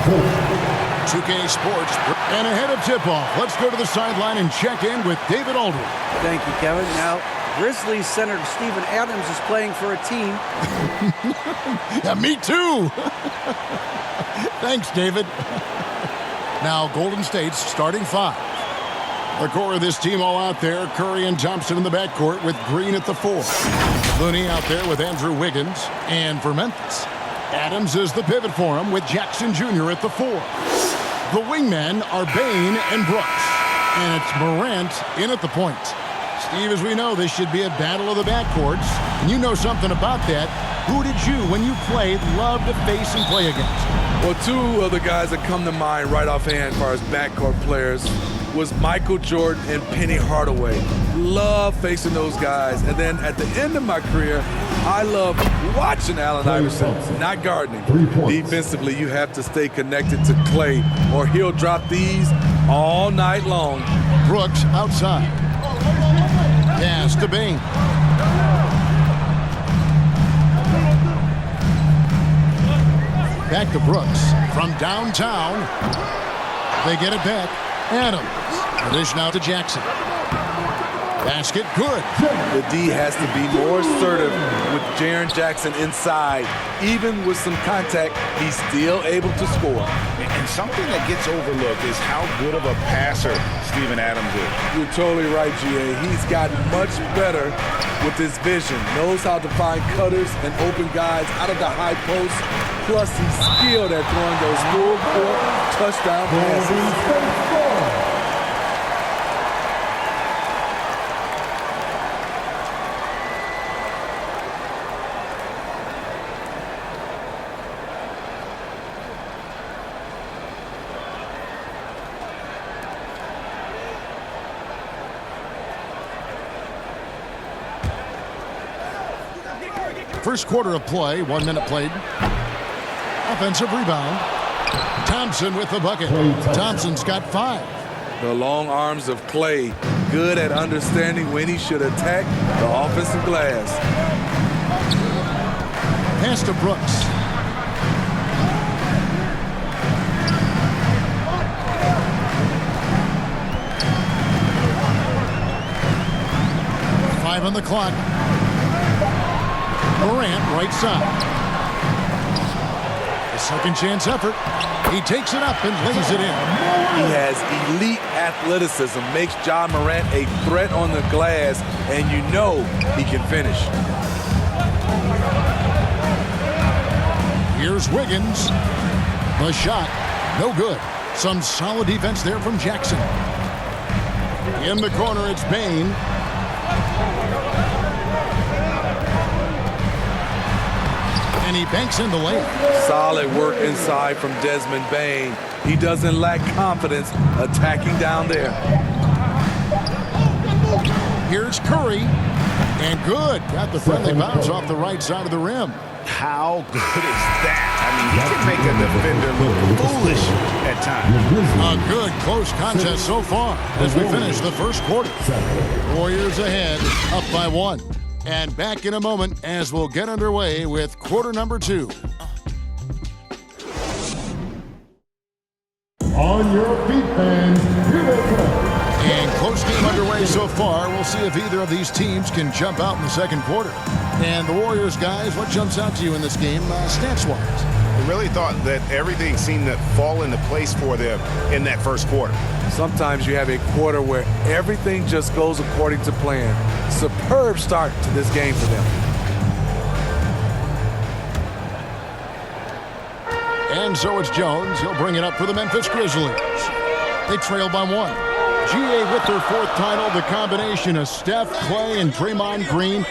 2K Sports. And ahead of tip-off, let's go to the sideline and check in with David Aldridge. Thank you, Kevin. Now, Grizzlies center Steven Adams is playing for a team. Yeah, me too. Thanks, David. Now, Golden State's starting five. The core of this team all out there. Curry and Thompson in the backcourt with Green at the 4. Looney out there with Andrew Wiggins. And for Memphis, Adams is the pivot for him with Jackson Jr. at the 4. The wingmen are Bane and Brooks. And it's Morant in at the point. Steve, as we know, this should be a battle of the backcourts. And you know something about that. Who did you, when you played, love to face and play against? Well, two of the guys that come to mind right offhand as far as backcourt players was Michael Jordan and Penny Hardaway. Love facing those guys. And then at the end of my career, I love watching Allen Iverson, not guarding. Defensively, you have to stay connected to Klay, or he'll drop these all night long. Brooks outside. Pass to Bane. Back to Brooks from downtown. They get it back. Adams. Dish now to Jackson. Basket good. The D has to be more assertive with Jaren Jackson inside. Even with some contact, he's still able to score. And something that gets overlooked is how good of a passer Steven Adams is. You're totally right, GA. He's gotten much better with his vision. Knows how to find cutters and open guys out of the high post. Plus, he's skilled at throwing those full court touchdown passes. First quarter of play, 1 minute played. Offensive rebound. Thompson with the bucket. Thompson's got 5. The long arms of Klay, good at understanding when he should attack the offensive glass. Pass to Brooks. Five on the clock. Morant, right side. A second chance effort. He takes it up and lays it in. He has elite athleticism, makes John Morant a threat on the glass, and you know he can finish. Here's Wiggins. The shot, no good. Some solid defense there from Jackson. In the corner, it's Bane. And he banks in the layup. Solid work inside from Desmond Bane. He doesn't lack confidence attacking down there. Here's Curry. And good. Got the friendly bounce off the right side of the rim. How good is that? I mean, he can make a defender look foolish at times. A good close contest so far as we finish the first quarter. Warriors ahead, up by 1. And back in a moment as we'll get underway with quarter number 2. On your feet, fans. Here they come. And close game underway so far. We'll see if either of these teams can jump out in the second quarter. And the Warriors, guys, what jumps out to you in this game, stats-wise? I really thought that everything seemed to fall into place for them in that first quarter. Sometimes you have a quarter where everything just goes according to plan. Superb start to this game for them. And so it's Jones. He'll bring it up for the Memphis Grizzlies. They trail by 1. GA with their 4th title, the combination of Steph, Klay, and Draymond Green,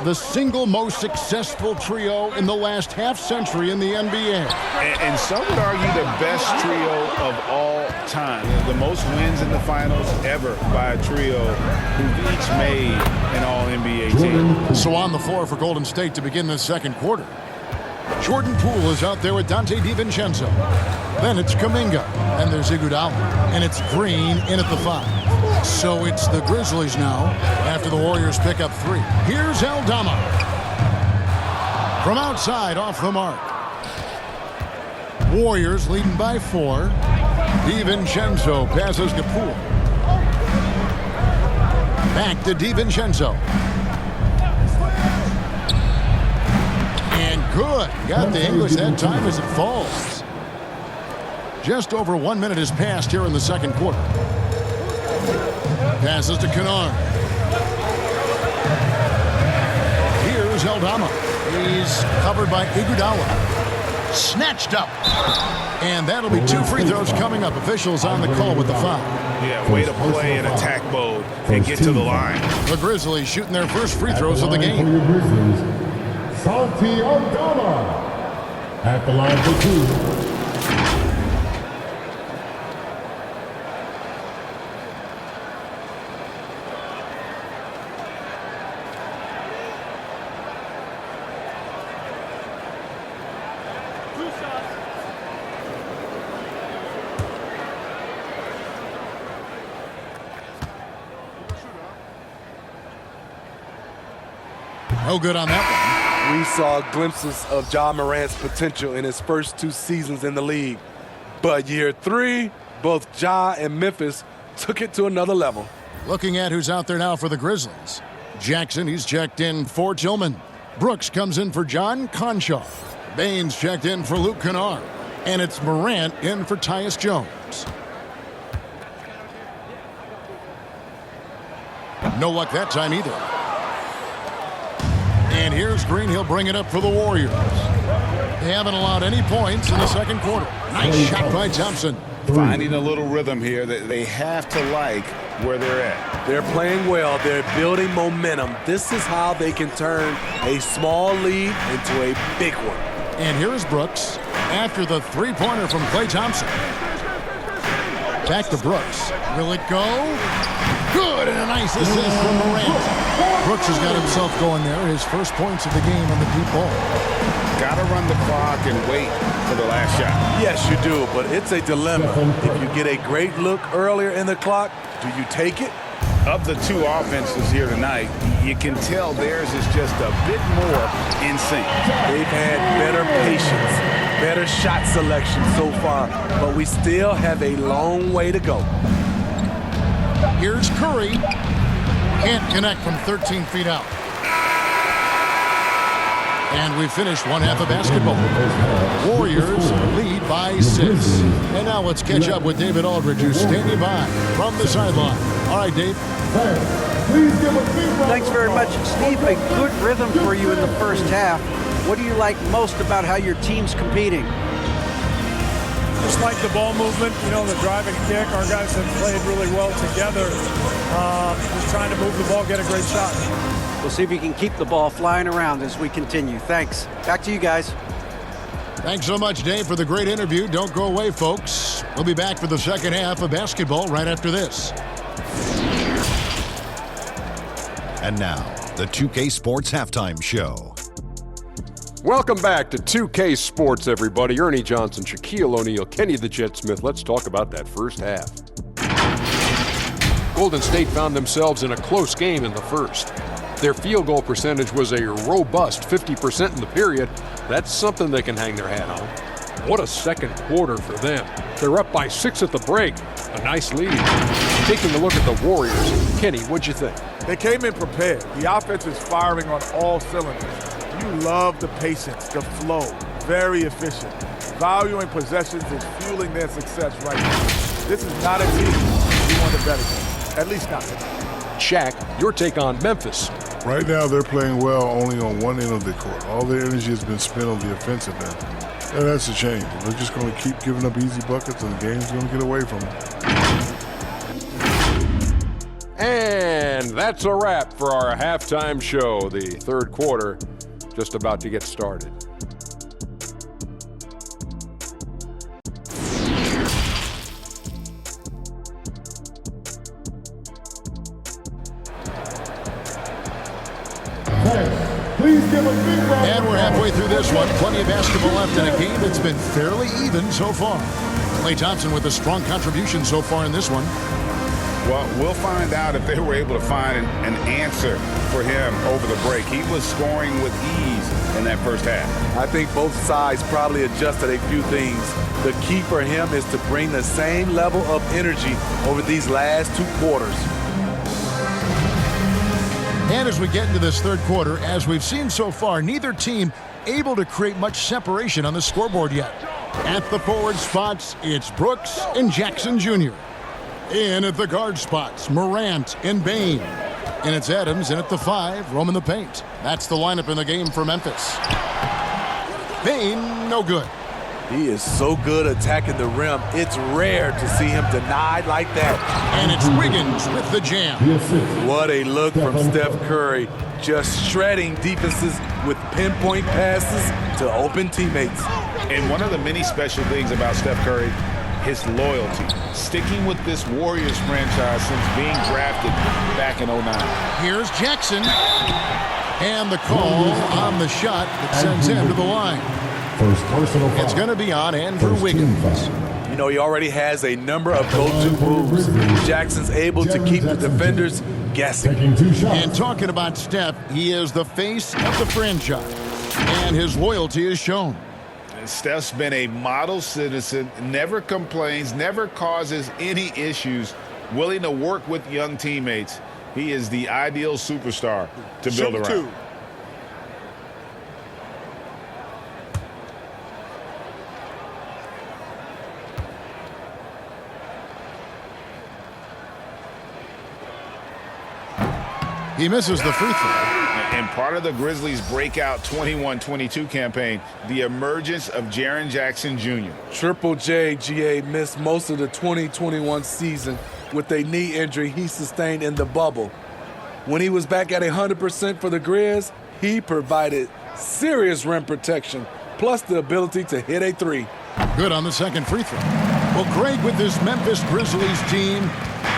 the single most successful trio in the last half-century in the NBA. And some would argue the best trio of all time. The most wins in the finals ever by a trio who've each made an All-NBA team. So on the floor for Golden State to begin the second quarter. Jordan Poole is out there with Dante DiVincenzo. Then it's Kuminga. And there's Iguodala. And it's Green in at the 5. So it's the Grizzlies now after the Warriors pick up 3. Here's Aldama. From outside, off the mark. Warriors leading by 4. DiVincenzo passes to Poole. Back to DiVincenzo. And good. Got the English that time as it falls. Just over 1 minute has passed here in the second quarter. Passes to Kennard. Here's Aldama. He's covered by Iguodala. Snatched up. And that'll be 2 free throws coming up. Officials on the call with the foul. Yeah, way to play in attack mode and get to the line. The Grizzlies shooting their first free throws of the game. Santi Aldama at the line for 2. No good on that We saw glimpses of Ja Morant's potential in his first 2 seasons in the league. But year 3, both Ja and Memphis took it to another level. one. Looking at who's out there now for the Grizzlies. Jackson, he's checked in for Tillman. Brooks comes in for John Conshaw. Baines checked in for Luke Kennard. And it's Morant in for Tyus Jones. No luck that time either. And here's Green. He'll bring it up for the Warriors. They haven't allowed any points in the second quarter. Nice shot by Thompson. Finding a little rhythm here that they have to like where they're at. They're playing well. They're building momentum. This is how they can turn a small lead into a big one. And here's Brooks after the three-pointer from Klay Thompson. Back to Brooks. Will it go? Good, and a nice assist from Morant. Brooks has got himself going there. His first points of the game on the deep ball. Got to run the clock and wait for the last shot. Yes, you do, but it's a dilemma. If you get a great look earlier in the clock, do you take it? Of the 2 offenses here tonight, you can tell theirs is just a bit more in sync. They've had better patience, better shot selection so far, but we still have a long way to go. Here's Curry. Can't connect from 13 feet out. And we finished one half of basketball. Warriors lead by 6. And now let's catch up with David Aldridge, who's standing by from the sideline. All right, Dave. Thanks very much, Steve. A good rhythm for you in the first half. What do you like most about how your team's competing? Just like the ball movement, you know, the driving kick. Our guys have played really well together. Just trying to move the ball, get a great shot. We'll see if you can keep the ball flying around as we continue. Thanks. Back to you guys. Thanks so much, Dave, for the great interview. Don't go away, folks. We'll be back for the second half of basketball right after this. And now, the 2K Sports Halftime Show. Welcome back to 2K Sports, everybody. Ernie Johnson, Shaquille O'Neal, Kenny the Jet Smith. Let's talk about that first half. Golden State found themselves in a close game in the first. Their field goal percentage was a robust 50% in the period. That's something they can hang their hat on. What a second quarter for them. They're up by 6 at the break. A nice lead. Taking a look at the Warriors. Kenny, what'd you think? They came in prepared. The offense is firing on all cylinders. You love the patience, the flow. Very efficient. Valuing possessions is fueling their success right now. This is not a team you want to bet against. At least not tonight. Shaq, your take on Memphis. Right now, they're playing well only on one end of the court. All their energy has been spent on the offensive end. And that's a change. They're just going to keep giving up easy buckets, and the game's going to get away from them. And that's a wrap for our halftime show. The third quarter just about to get started. And we're halfway through this one. Plenty of basketball left in a game that's been fairly even so far. Klay Thompson with a strong contribution so far in this one. Well, we'll find out if they were able to find an answer for him over the break. He was scoring with ease in that first half. I think both sides probably adjusted a few things. The key for him is to bring the same level of energy over these last 2 quarters. And as we get into this third quarter, as we've seen so far, neither team able to create much separation on the scoreboard yet. At the forward spots, it's Brooks and Jackson Jr. In at the guard spots, Morant and Bain. And it's Adams in at the 5, roaming the paint. That's the lineup in the game for Memphis. Bain, no good. He is so good attacking the rim. It's rare to see him denied like that. And it's Wiggins with the jam. What a look from Steph Curry. Just shredding defenses with pinpoint passes to open teammates. And one of the many special things about Steph Curry, his loyalty, sticking with this Warriors franchise since being drafted back in 09. Here's Jackson. And the call on the shot that sends him to the line. First personal foul. It's going to be on Andrew Wiggins. You know, he already has a number of go-to moves. Jackson's able to keep the defenders guessing. And talking about Steph, he is the face of the franchise. And his loyalty is shown. Steph's been a model citizen, never complains, never causes any issues, willing to work with young teammates. He is the ideal superstar to build around. He misses the free throw. And part of the Grizzlies' breakout 21-22 campaign, the emergence of Jaren Jackson Jr. Triple J, GA, missed most of the 2021 season with a knee injury he sustained in the bubble. When he was back at 100% for the Grizz, he provided serious rim protection, plus the ability to hit a 3. Good on the second free throw. Well, Greg, with this Memphis Grizzlies team,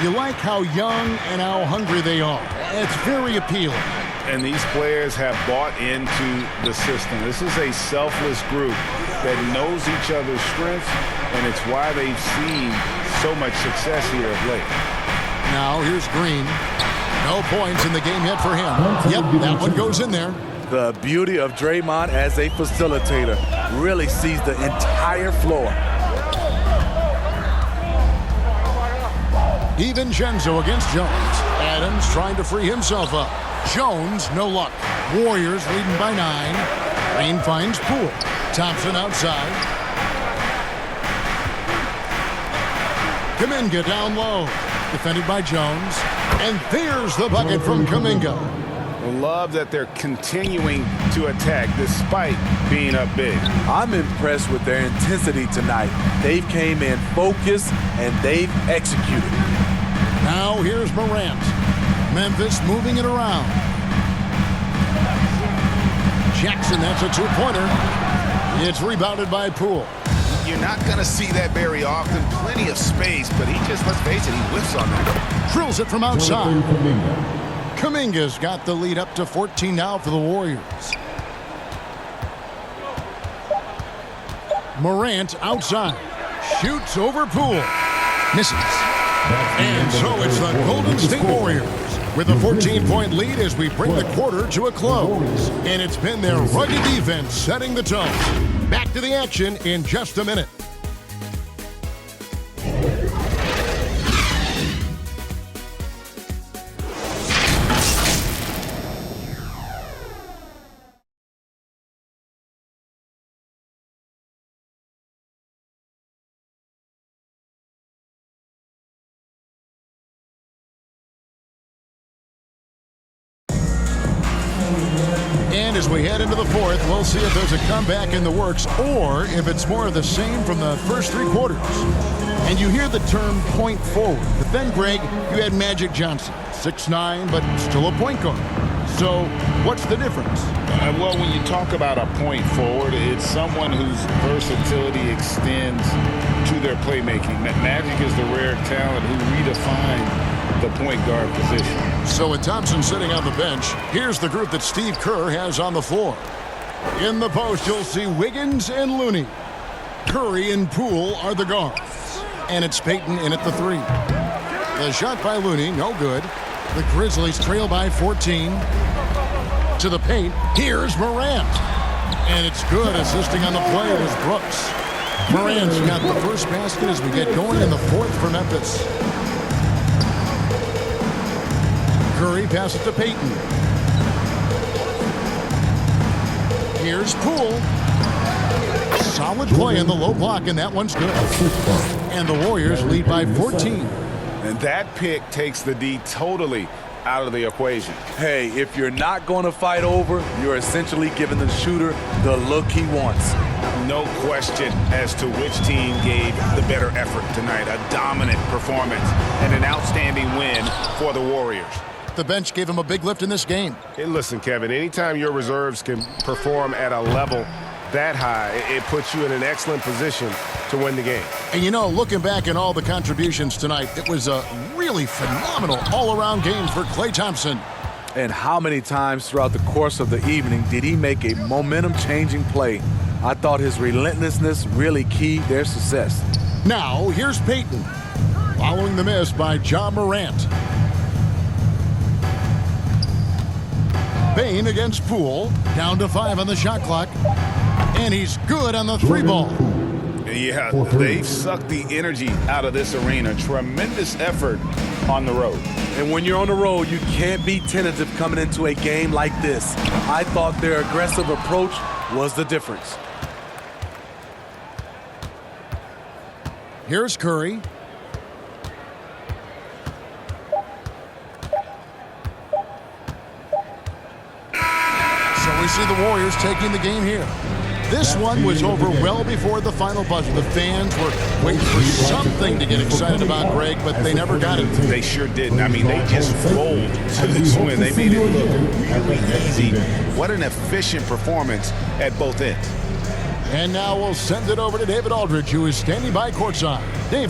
you like how young and how hungry they are. It's very appealing. And these players have bought into the system. This is a selfless group that knows each other's strengths, and it's why they've seen so much success here of late. Now here's Green. No points in the game yet for him. Yep, that one goes in there. The beauty of Draymond as a facilitator really sees the entire floor. DiVincenzo against Jones. Adams trying to free himself up. Jones, no luck. Warriors leading by 9. Green finds Poole. Thompson outside. Kuminga down low. Defended by Jones. And there's the bucket from Kuminga. Love that they're continuing to attack despite being up big. I'm impressed with their intensity tonight. They've came in focused and they've executed. Now here's Morant. Memphis moving it around. Jackson, that's a 2-pointer. It's rebounded by Poole. You're not going to see that very often. Plenty of space, but he just, let's face it, he whiffs on that. Drills it from outside. Kuminga's got the lead up to 14 now for the Warriors. Morant outside. Shoots over Poole. Misses. And so it's the Golden State Warriors with a 14-point lead as we bring the quarter to a close. And it's been their rugged defense setting the tone. Back to the action in just a minute. And as we head into the fourth, we'll see if there's a comeback in the works or if it's more of the same from the first 3 quarters. And you hear the term point forward. But then, Greg, you had Magic Johnson, 6'9", but still a point guard. So what's the difference? Well, when you talk about a point forward, it's someone whose versatility extends to their playmaking. Magic is the rare talent who redefined the point guard position. So with Thompson sitting on the bench, here's the group that Steve Kerr has on the floor. In the post, you'll see Wiggins and Looney. Curry and Poole are the guards. And it's Payton in at the 3. The shot by Looney, no good. The Grizzlies trail by 14. To the paint, here's Morant. And it's good. Assisting on the play was Brooks. Morant's got the first basket as we get going in the fourth for Memphis. Curry passes to Payton. Here's Poole. Solid play in the low block, and that one's good. And the Warriors lead by 14. And that pick takes the D totally out of the equation. Hey, if you're not going to fight over, you're essentially giving the shooter the look he wants. No question as to which team gave the better effort tonight. A dominant performance and an outstanding win for the Warriors. The bench gave him a big lift in this game. Hey, listen, Kevin, anytime your reserves can perform at a level that high, it puts you in an excellent position to win the game. And you know, looking back at all the contributions tonight, it was a really phenomenal all-around game for Klay Thompson. And how many times throughout the course of the evening did he make a momentum-changing play? I thought his relentlessness really keyed their success. Now, here's Payton, following the miss by Ja Morant. Bain against Poole, down to 5 on the shot clock. And he's good on the 3-ball. Yeah, they've sucked the energy out of this arena. Tremendous effort on the road. And when you're on the road, you can't be tentative coming into a game like this. I thought their aggressive approach was the difference. Here's Curry. So we see the Warriors taking the game here. This one was over well before the final buzzer. The fans were waiting for something to get excited about, Greg, but they never got it. They sure didn't. I mean, they just rolled to this win. They made it look really easy. What an efficient performance at both ends. And now we'll send it over to David Aldridge, who is standing by courtside. David.